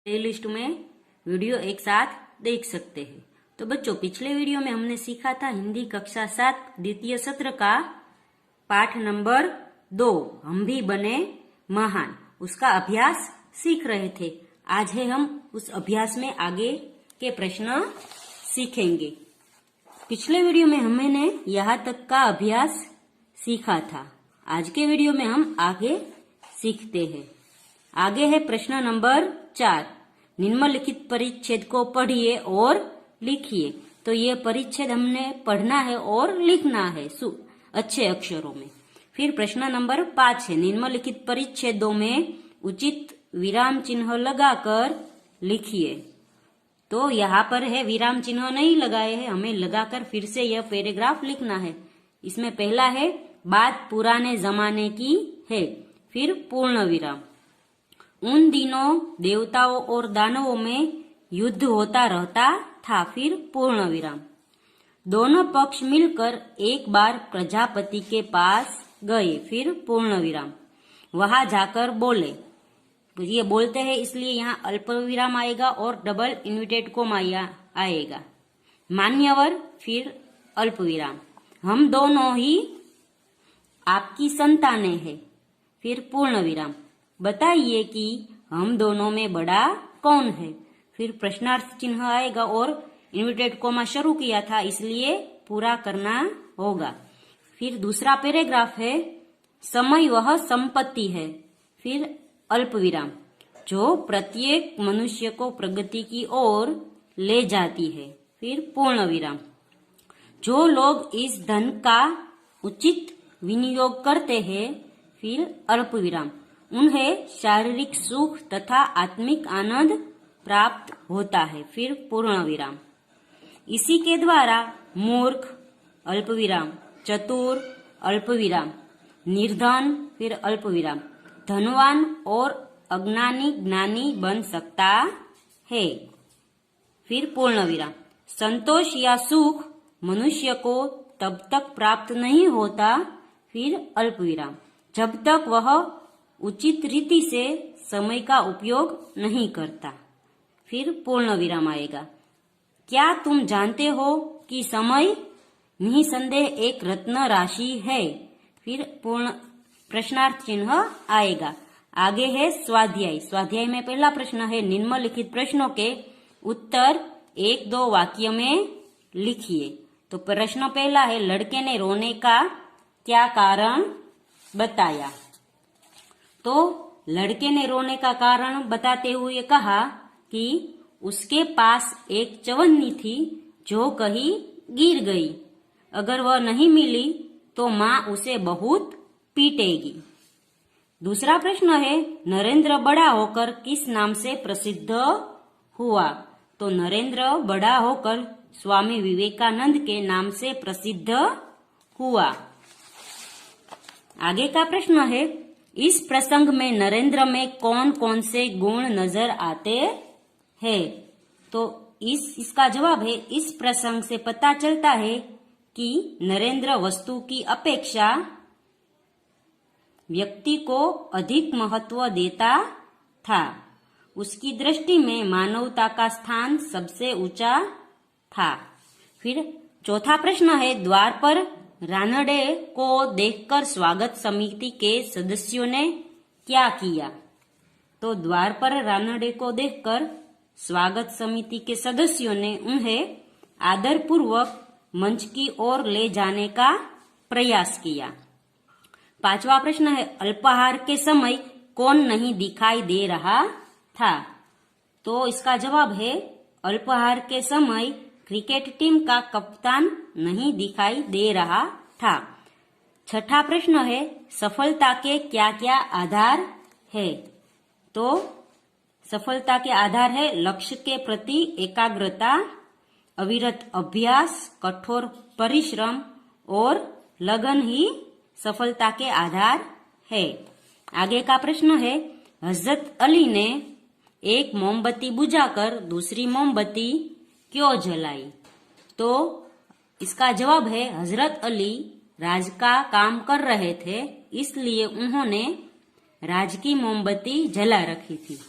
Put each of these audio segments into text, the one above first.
Playlist में video एक साथ देख सकते हैं। तो बच्चों, पिछले वीडियो में हमने सीखा था हिंदी कक्षा 7 द्वितीय सत्र का पाठ नंबर 2 हम भी बने महान, उसका अभ्यास सीख रहे थे। आज है हम उस अभ्यास में आगे के प्रश्न सीखेंगे। पिछले वीडियो में हमने यहाँ तक का अभ्यास सीखा था। आज के वीडियो में हम आगे सीखते हैं। आगे है प्रश्न नंबर 4। निम्नलिखित परिच्छेद को पढ़िए और लिखिए। तो ये परिच्छेद हमने पढ़ना है और लिखना है अच्छे अक्षरों में। फिर प्रश्न नंबर 5 है, निम्नलिखित परिच्छेदों में उचित विराम चिन्ह लगाकर लिखिए। तो यहाँ पर है विराम चिन्ह नहीं लगाए हैं, हमें लगाकर फिर से यह पैराग्राफ लिखना है। इसमें पहला है बात पुराने जमाने की है, फिर पूर्ण विराम। उन दिनों देवताओं और दानवों में युद्ध होता रहता था, फिर पूर्ण विराम। दोनों पक्ष मिलकर एक बार प्रजापति के पास गए, फिर पूर्ण विराम। वहां जाकर बोले, ये बोलते हैं इसलिए यहाँ अल्प विराम आएगा और डबल इन्वर्टेड कॉमा आएगा। मान्यवर, फिर अल्प विराम। हम दोनों ही आपकी संतानें हैं, फिर पूर्ण विराम। बताइए कि हम दोनों में बड़ा कौन है, फिर प्रश्नार्थ चिन्ह आएगा और इन्वर्टेड कॉमा शुरू किया था इसलिए पूरा करना होगा। फिर दूसरा पैराग्राफ है, समय वह संपत्ति है, फिर अल्प विराम, जो प्रत्येक मनुष्य को प्रगति की ओर ले जाती है, फिर पूर्ण विराम। जो लोग इस धन का उचित विनियोग करते हैं, फिर अल्प विराम, उन्हें शारीरिक सुख तथा आत्मिक आनंद प्राप्त होता है, फिर पूर्ण विराम। इसी के द्वारा मूर्ख अल्प विराम, चतुर अल्प विराम, निर्धन फिर अल्प विराम, धनवान और अज्ञानी ज्ञानी बन सकता है, फिर पूर्ण विराम। संतोष या सुख मनुष्य को तब तक प्राप्त नहीं होता, फिर अल्प विराम, जब तक वह उचित रीति से समय का उपयोग नहीं करता, फिर पूर्ण विराम आएगा। क्या तुम जानते हो कि समय निसंदेह एक रत्न राशि है, फिर पूर्ण प्रश्नार्थ चिन्ह आएगा। आगे है स्वाध्याय। स्वाध्याय में पहला प्रश्न है, निम्नलिखित प्रश्नों के उत्तर 1-2 वाक्य में लिखिए। तो प्रश्न पहला है, लड़के ने रोने का क्या कारण बताया। तो लड़के ने रोने का कारण बताते हुए कहा कि उसके पास एक चवन्नी थी जो कहीं गिर गई। अगर वह नहीं मिली तो माँ उसे बहुत पीटेगी। दूसरा प्रश्न है, नरेंद्र बड़ा होकर किस नाम से प्रसिद्ध हुआ। तो नरेंद्र बड़ा होकर स्वामी विवेकानंद के नाम से प्रसिद्ध हुआ। आगे का प्रश्न है, इस प्रसंग में नरेंद्र में कौन कौन से गुण नजर आते हैं। तो इसका जवाब है, इस प्रसंग से पता चलता है कि नरेंद्र वस्तु की अपेक्षा व्यक्ति को अधिक महत्व देता था। उसकी दृष्टि में मानवता का स्थान सबसे ऊंचा था। फिर चौथा प्रश्न है, द्वार पर रानडे को देखकर स्वागत समिति के सदस्यों ने क्या किया। तो द्वार पर रानडे को देखकर स्वागत समिति के सदस्यों ने उन्हें आदरपूर्वक मंच की ओर ले जाने का प्रयास किया। पांचवा प्रश्न है, अल्पाहार के समय कौन नहीं दिखाई दे रहा था। तो इसका जवाब है, अल्पाहार के समय क्रिकेट टीम का कप्तान नहीं दिखाई दे रहा था। छठा प्रश्न है, सफलता के क्या क्या आधार है। तो सफलता के आधार है, लक्ष्य के प्रति एकाग्रता, अविरत अभ्यास, कठोर परिश्रम और लगन ही सफलता के आधार है। आगे का प्रश्न है, हजरत अली ने एक मोमबत्ती बुझाकर दूसरी मोमबत्ती क्यों जलाई। तो इसका जवाब है, हजरत अली राज का काम कर रहे थे, इसलिए उन्होंने राज की मोमबत्ती जला रखी थी।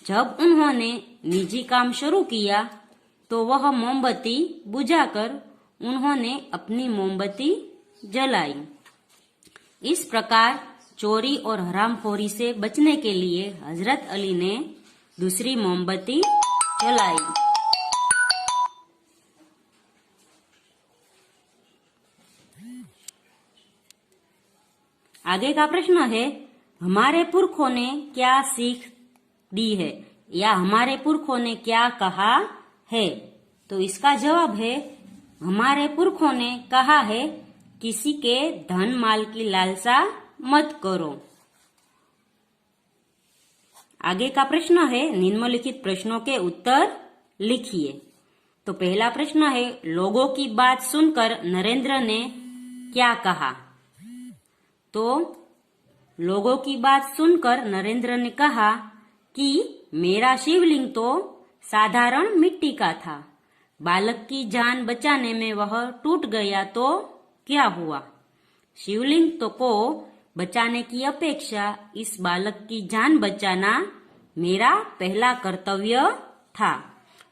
जब उन्होंने निजी काम शुरू किया तो वह मोमबत्ती बुझाकर उन्होंने अपनी मोमबत्ती जलाई। इस प्रकार चोरी और हरामखोरी से बचने के लिए हजरत अली ने दूसरी मोमबत्ती जलाई। आगे का प्रश्न है, हमारे पुरखों ने क्या सीख दी है या हमारे पुरखों ने क्या कहा है? तो इसका जवाब है, हमारे पुरखों ने कहा है, किसी के धन माल की लालसा मत करो। आगे का प्रश्न है, निम्नलिखित प्रश्नों के उत्तर लिखिए। तो पहला प्रश्न है, लोगों की बात सुनकर नरेंद्र ने क्या कहा? तो लोगों की बात सुनकर नरेंद्र ने कहा कि मेरा शिवलिंग तो साधारण मिट्टी का था, बालक की जान बचाने में वह टूट गया तो क्या हुआ? शिवलिंग तो को बचाने की अपेक्षा इस बालक की जान बचाना मेरा पहला कर्तव्य था।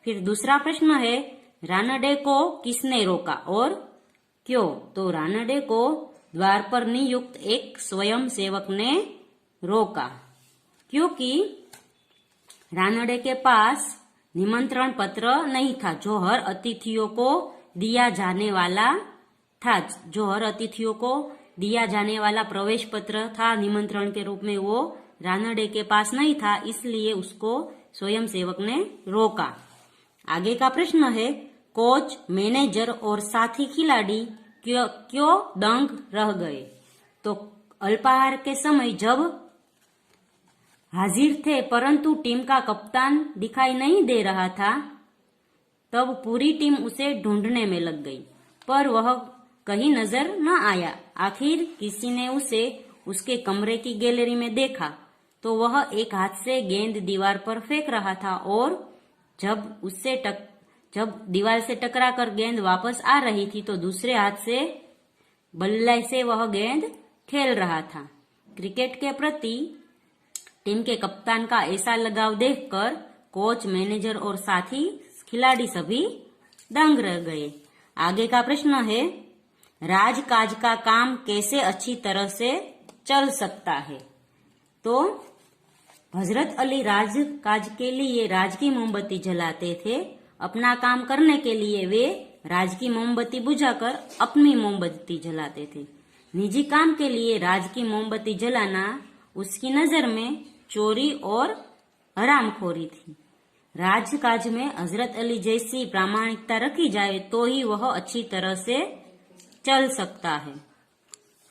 फिर दूसरा प्रश्न है, रानडे को किसने रोका और क्यों? तो रानडे को द्वार पर नियुक्त एक स्वयं सेवक ने रोका, क्योंकि रानडे के पास निमंत्रण पत्र नहीं था जो हर अतिथियों को दिया जाने वाला था। जो हर अतिथियों को दिया जाने वाला प्रवेश पत्र था निमंत्रण के रूप में, वो रानडे के पास नहीं था, इसलिए उसको स्वयं सेवक ने रोका। आगे का प्रश्न है, कोच, मैनेजर और साथी खिलाड़ी क्यों दंग रह गए? तो अल्पाहार के समय जब हाजिर थे परंतु टीम का कप्तान दिखाई नहीं दे रहा था, तब पूरी टीम उसे ढूंढने में लग गई, पर वह कहीं नजर न आया। आखिर किसी ने उसे उसके कमरे की गैलरी में देखा तो वह एक हाथ से गेंद दीवार पर फेंक रहा था और जब दीवार से टकरा कर गेंद वापस आ रही थी तो दूसरे हाथ से बल्ले से वह गेंद खेल रहा था। क्रिकेट के प्रति टीम के कप्तान का ऐसा लगाव देखकर कोच, मैनेजर और साथी खिलाड़ी सभी दंग रह गए। आगे का प्रश्न है, राजकाज का काम कैसे अच्छी तरह से चल सकता है? तो हजरत अली राजकाज के लिए राज की मोमबत्ती जलाते थे। अपना काम करने के लिए वे राज की मोमबत्ती बुझाकर अपनी मोमबत्ती जलाते थे। निजी काम के लिए राज की मोमबत्ती जलाना उसकी नजर में चोरी और हरामखोरी थी। राजकाज में हजरत अली जैसी प्रामाणिकता रखी जाए तो ही वह अच्छी तरह से चल सकता है।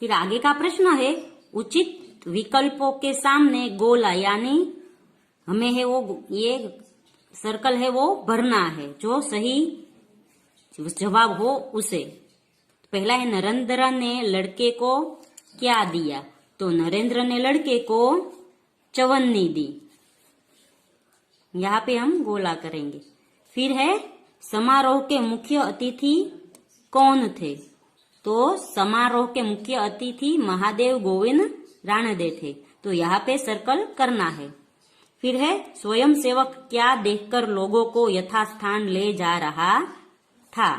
फिर आगे का प्रश्न है, उचित विकल्पों के सामने गोला यानी हमें है वो ये सर्कल है वो भरना है, जो सही जवाब हो उसे। पहला है, नरेंद्र ने लड़के को क्या दिया? तो नरेंद्र ने लड़के को चवन्नी दी। यहाँ पे हम गोला करेंगे। फिर है, समारोह के मुख्य अतिथि कौन थे? तो समारोह के मुख्य अतिथि महादेव गोविंद रानडे थे, तो यहाँ पे सर्कल करना है। फिर है, स्वयं सेवक क्या देखकर लोगों को यथास्थान ले जा रहा था?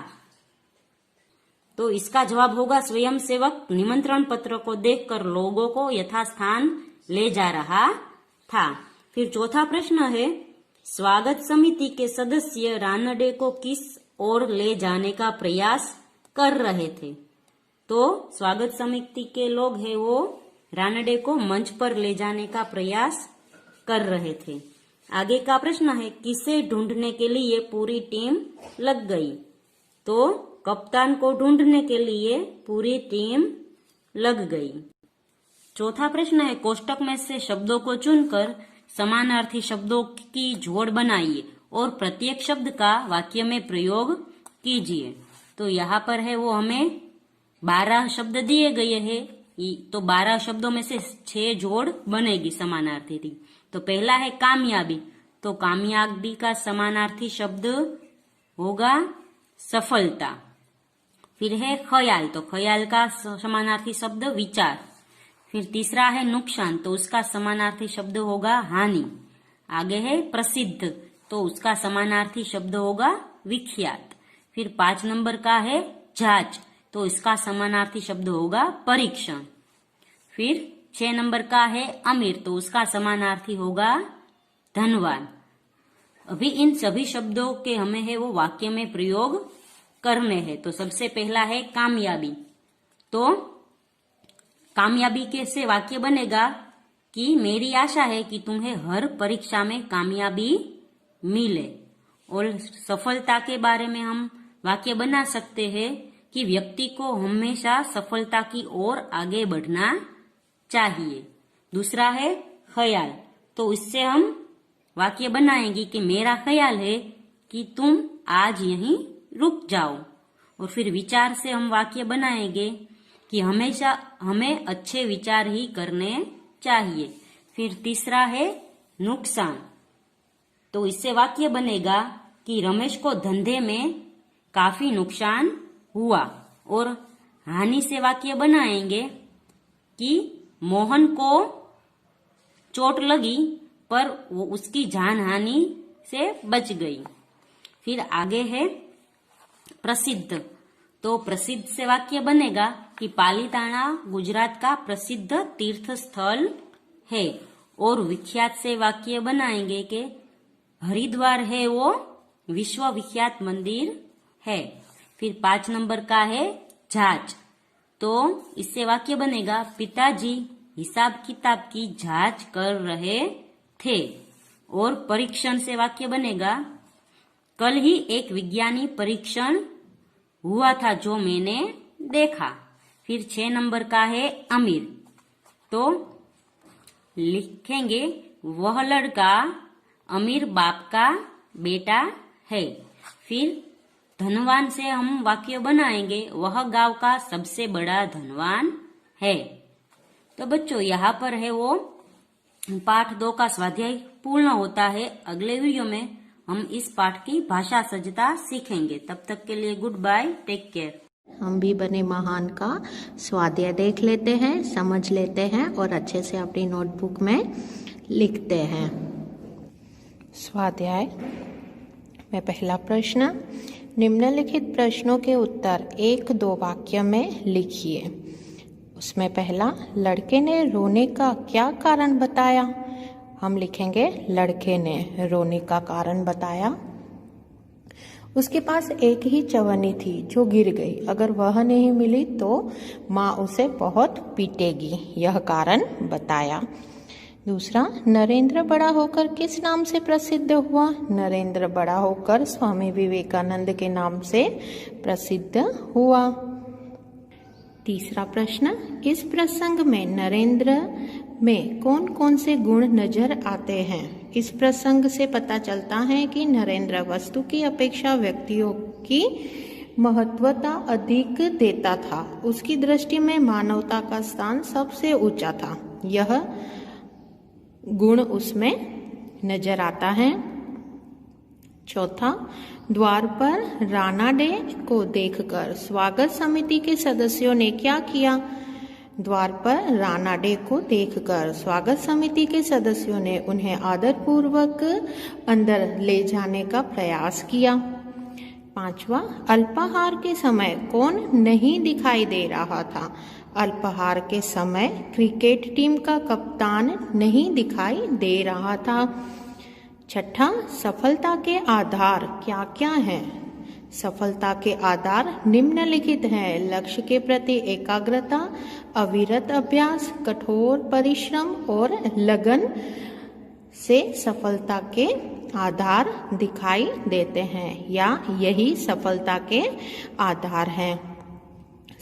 तो इसका जवाब होगा, स्वयं सेवक निमंत्रण पत्र को देखकर लोगों को यथास्थान ले जा रहा था। फिर चौथा प्रश्न है, स्वागत समिति के सदस्य रानडे को किस ओर ले जाने का प्रयास कर रहे थे? तो स्वागत समिति के लोग हैं वो रानडे को मंच पर ले जाने का प्रयास कर रहे थे। आगे का प्रश्न है, किसे ढूंढने के लिए पूरी टीम लग गई? तो कप्तान को ढूंढने के लिए पूरी टीम लग गई। चौथा प्रश्न है, कोष्टक में से शब्दों को चुनकर समानार्थी शब्दों की जोड़ बनाइए और प्रत्येक शब्द का वाक्य में प्रयोग कीजिए। तो यहाँ पर है वो हमें 12 शब्द दिए गए हैं, तो 12 शब्दों में से 6 जोड़ बनेगी समानार्थी थी। तो पहला है कामयाबी, तो कामयाबी का समानार्थी शब्द होगा सफलता। फिर है ख्याल, तो ख्याल का समानार्थी शब्द विचार। फिर तीसरा है नुकसान, तो उसका समानार्थी शब्द होगा हानि। आगे है प्रसिद्ध, तो उसका समानार्थी शब्द होगा विख्यात। फिर 5 नंबर का है जांच, तो इसका समानार्थी शब्द होगा परीक्षण। फिर 6 नंबर का है अमीर, तो उसका समानार्थी होगा धनवान। अभी इन सभी शब्दों के हमें है वो वाक्य में प्रयोग करने हैं। तो सबसे पहला है कामयाबी, तो कामयाबी कैसे वाक्य बनेगा कि मेरी आशा है कि तुम्हें हर परीक्षा में कामयाबी मिले। और सफलता के बारे में हम वाक्य बना सकते हैं कि व्यक्ति को हमेशा सफलता की ओर आगे बढ़ना चाहिए। दूसरा है ख्याल, तो इससे हम वाक्य बनाएंगे कि मेरा ख्याल है कि तुम आज यहीं रुक जाओ। और फिर विचार से हम वाक्य बनाएंगे कि हमेशा हमें अच्छे विचार ही करने चाहिए। फिर तीसरा है नुकसान, तो इससे वाक्य बनेगा कि रमेश को धंधे में काफी नुकसान हुआ। और हानि से वाक्य बनाएंगे कि मोहन को चोट लगी पर वो उसकी जान हानि से बच गई। फिर आगे है प्रसिद्ध, तो प्रसिद्ध से वाक्य बनेगा कि पालीताना गुजरात का प्रसिद्ध तीर्थ स्थल है। और विख्यात से वाक्य बनाएंगे कि हरिद्वार है वो विश्व विख्यात मंदिर है। फिर 5 नंबर का है जांच, तो इससे वाक्य बनेगा पिताजी हिसाब किताब की जांच कर रहे थे। और परीक्षण से वाक्य बनेगा कल ही एक विज्ञानी परीक्षण हुआ था जो मैंने देखा। फिर 6 नंबर का है अमीर, तो लिखेंगे वह लड़का अमीर बाप का बेटा है। फिर धनवान से हम वाक्य बनाएंगे वह गांव का सबसे बड़ा धनवान है। तो बच्चों यहाँ पर है वो पाठ 2 का स्वाध्याय पूर्ण होता है। अगले वीडियो में हम इस पाठ की भाषा सज्जता सीखेंगे। तब तक के लिए गुड बाय, टेक केयर। हम भी बने महान का स्वाध्याय देख लेते हैं, समझ लेते हैं और अच्छे से अपनी नोटबुक में लिखते हैं। स्वाध्याय में पहला प्रश्न, निम्नलिखित प्रश्नों के उत्तर 1-2 वाक्य में लिखिए। उसमें पहला, लड़के ने रोने का क्या कारण बताया? हम लिखेंगे लड़के ने रोने का कारण बताया। उसके पास एक ही चवन्नी थी जो गिर गई, अगर वह नहीं मिली तो माँ उसे बहुत पीटेगी, यह कारण बताया। दूसरा, नरेंद्र बड़ा होकर किस नाम से प्रसिद्ध हुआ? नरेंद्र बड़ा होकर स्वामी विवेकानंद के नाम से प्रसिद्ध हुआ। तीसरा प्रश्न, इस प्रसंग में नरेंद्र में कौन कौन से गुण नजर आते हैं? इस प्रसंग से पता चलता है कि नरेंद्र वस्तु की अपेक्षा व्यक्तियों की महत्वता अधिक देता था। उसकी दृष्टि में मानवता का स्थान सबसे ऊंचा था, यह गुण उसमें नजर आता है। चौथा, द्वार पर रानाडे को देखकर स्वागत समिति के सदस्यों ने क्या किया? द्वार पर रानाडे को देखकर स्वागत समिति के सदस्यों ने उन्हें आदरपूर्वक अंदर ले जाने का प्रयास किया। पांचवा, अल्पाहार के समय कौन नहीं दिखाई दे रहा था? अल्पाहार के समय क्रिकेट टीम का कप्तान नहीं दिखाई दे रहा था। छठा, सफलता के आधार क्या क्या हैं? सफलता के आधार निम्नलिखित हैं: लक्ष्य के प्रति एकाग्रता, अविरत अभ्यास, कठोर परिश्रम और लगन से सफलता के आधार दिखाई देते हैं, या यही सफलता के आधार हैं।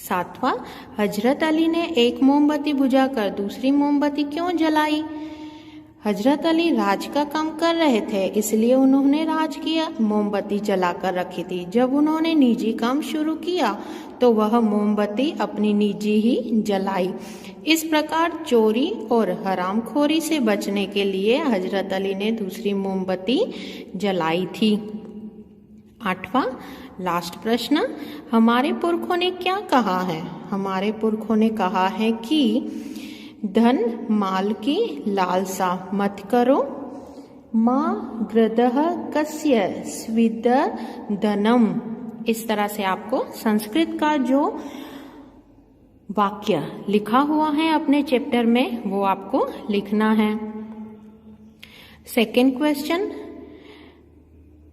सातवां, हजरत अली ने एक मोमबत्ती बुझाकर दूसरी मोमबत्ती क्यों जलाई? हजरत अली राज का काम कर रहे थे, इसलिए उन्होंने राज किया मोमबत्ती जलाकर रखी थी। जब उन्होंने निजी काम शुरू किया तो वह मोमबत्ती अपनी निजी ही जलाई। इस प्रकार चोरी और हरामखोरी से बचने के लिए हजरत अली ने दूसरी मोमबत्ती जलाई थी। आठवां, लास्ट प्रश्न, हमारे पुरखों ने क्या कहा है? हमारे पुरखों ने कहा है कि धन माल की लालसा मत करो, माँ गृदः कस्य स्विदधनम। इस तरह से आपको संस्कृत का जो वाक्य लिखा हुआ है अपने चैप्टर में वो आपको लिखना है। सेकंड क्वेश्चन,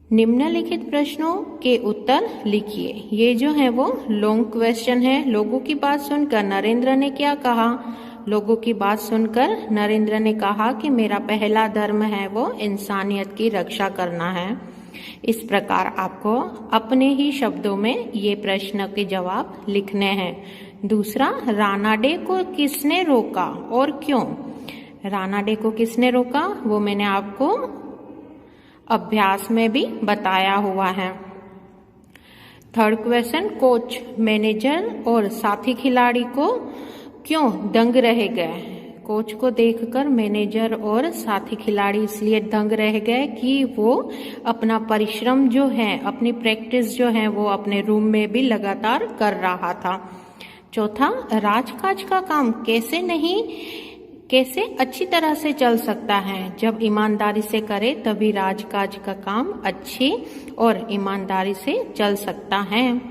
निम्नलिखित प्रश्नों के उत्तर लिखिए। ये जो है वो लॉन्ग क्वेश्चन है। लोगों की बात सुनकर नरेंद्र ने क्या कहा? लोगों की बात सुनकर नरेंद्र ने कहा कि मेरा पहला धर्म है वो इंसानियत की रक्षा करना है। इस प्रकार आपको अपने ही शब्दों में ये प्रश्न के जवाब लिखने हैं। दूसरा, रानाडे को किसने रोका और क्यों? रानाडे को किसने रोका वो मैंने आपको अभ्यास में भी बताया हुआ है। थर्ड क्वेश्चन, कोच, मैनेजर और साथी खिलाड़ी को क्यों दंग रह गए? कोच को देखकर मैनेजर और साथी खिलाड़ी इसलिए दंग रह गए कि वो अपना परिश्रम जो है, अपनी प्रैक्टिस जो है वो अपने रूम में भी लगातार कर रहा था। चौथा, राजकाज का काम कैसे अच्छी तरह से चल सकता है? जब ईमानदारी से करे तभी राजकाज का काम अच्छी और ईमानदारी से चल सकता है।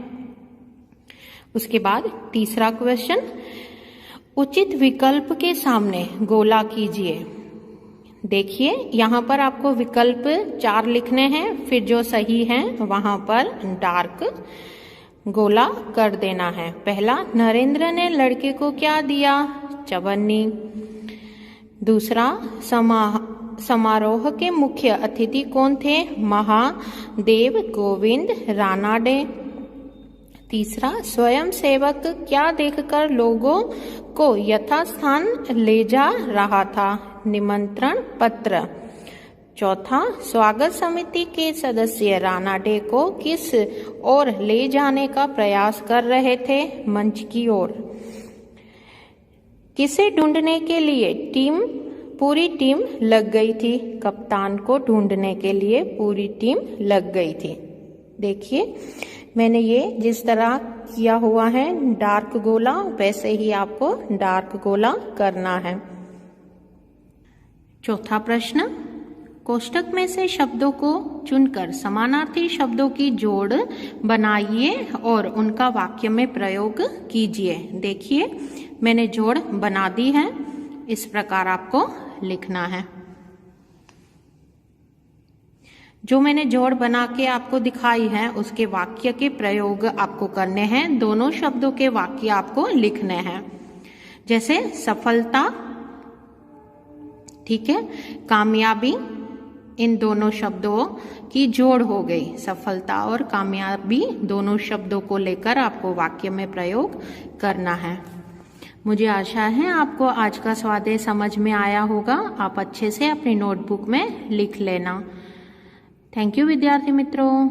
उसके बाद तीसरा क्वेश्चन, उचित विकल्प के सामने गोला कीजिए। देखिए यहाँ पर आपको विकल्प 4 लिखने हैं, फिर जो सही है वहां पर डार्क गोला कर देना है। पहला, नरेंद्र ने लड़के को क्या दिया? चवन्नी। दूसरा, समारोह के मुख्य अतिथि कौन थे? महादेव गोविंद रानाडे। तीसरा, स्वयं सेवक क्या देखकर लोगों को यथास्थान ले जा रहा था? निमंत्रण पत्र। चौथा, स्वागत समिति के सदस्य रानाडे को किस ओर ले जाने का प्रयास कर रहे थे? मंच की ओर। किसे ढूंढने के लिए पूरी टीम लग गई थी? कप्तान को ढूंढने के लिए पूरी टीम लग गई थी। देखिए मैंने ये जिस तरह किया हुआ है डार्क गोला, वैसे ही आपको डार्क गोला करना है। चौथा प्रश्न, कोष्टक में से शब्दों को चुनकर समानार्थी शब्दों की जोड़ बनाइए और उनका वाक्य में प्रयोग कीजिए। देखिए मैंने जोड़ बना दी है, इस प्रकार आपको लिखना है। जो मैंने जोड़ बना के आपको दिखाई है उसके वाक्य के प्रयोग आपको करने हैं। दोनों शब्दों के वाक्य आपको लिखने हैं। जैसे सफलता, ठीक है, कामयाबी, इन दोनों शब्दों की जोड़ हो गई। सफलता और कामयाबी दोनों शब्दों को लेकर आपको वाक्य में प्रयोग करना है। मुझे आशा है आपको आज का स्वाध्याय समझ में आया होगा। आप अच्छे से अपनी नोटबुक में लिख लेना। थैंक यू विद्यार्थी मित्रों।